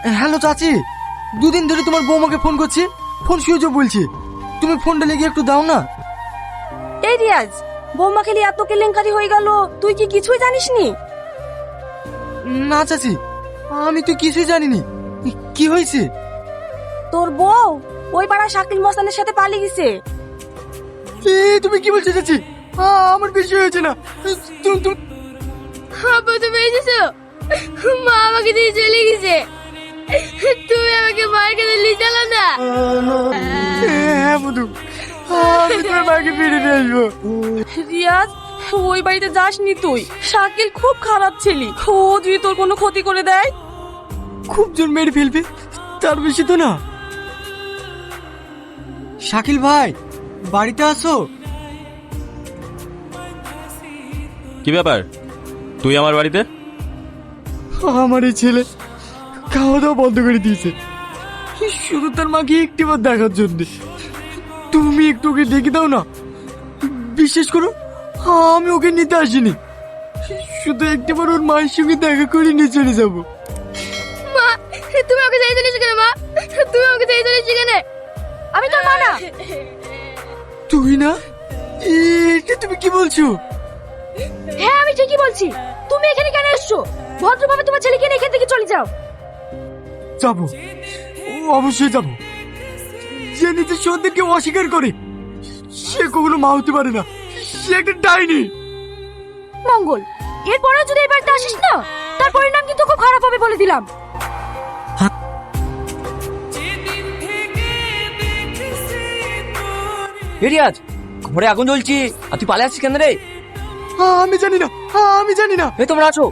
Hello চাচি, দুদিন ধরে তোমার বৌমাকে ফোন করছি, ফোন সুইচ অফ বলছি। তুমি ফোনটা লেগে একটু দাও না। এই রিয়াজ, বৌমাকে নিয়ে এত কেলেঙ্কারি হয়ে গেল, তুই কি কিছুই জানিস নি? না চাচি, আমি তো কিছুই জানিনি। কি হয়েছে? তোর বউ ওই পাড়া শাকিল মস্তানের সাথে পালিয়ে গেছে। তুমি কি বলছো চাচি? আমার বেশি হয়েছে না। তুমি আব্বা তুমি এসেছো? মা আমাকে দিয়ে চলে গেছে। তুমি আমাকে মায়ের কাছে নিয়ে চলো না। হ্যাঁ মধু, আমি তোমার মাকে ফিরে নিয়ে আসবো। রিয়াজ, ওই বাড়িতে যাসনি তুই। শাকিল খুব খারাপ ছেলে, ও যদি তোর কোনো ক্ষতি করে দেয়। খুব জোর মেরে ফেলবে, তার বেশি তো না। শাকিল ভাই, বাড়িতে আসো। কি ব্যাপার, তুই আমার বাড়িতে? আমার এই ছেলে খাওয়া দাওয়া বন্ধ করে দিয়েছে, শুধু তার মাকে একটিবার দেখার জন্য। তুমি একটু ওকে ডেকে দাও না। বিশ্বাস করো, আমি ওকে নিতে আসিনি, শুধু একটিবার ওর মায়ের সঙ্গে দেখা করে নিয়ে চলে যাবো। মা, তুমি আমাকে চাই চলেছো কেন? মা, তুমি আমাকে চাই চলেছো কেন? আমি তোর মা না। তুই না? এটা তুমি কি বলছো? হ্যাঁ আমি ঠিকই বলছি। তুমি এখানে কেন এসছো? ভদ্রভাবে তোমার ছেলেকে নিয়ে এখান থেকে চলে যাও। যাবো, অবশ্যই যাবো। যে নিজের সন্তানকে অস্বীকার করে সে কখনো মা হতে পারে না, সে একটা ডাইনি। মঙ্গল, এরপরে যদি এই বাড়িতে আসিস না, তার পরিণাম কিন্তু খুব খারাপ হবে বলে দিলাম। রিয়াজ, ঘরে আগুন জ্বলছি আর তুই পালিয়ে আসছিস কেন রে? আমি জানি না, আমি জানি না। এই তোমরা আছো,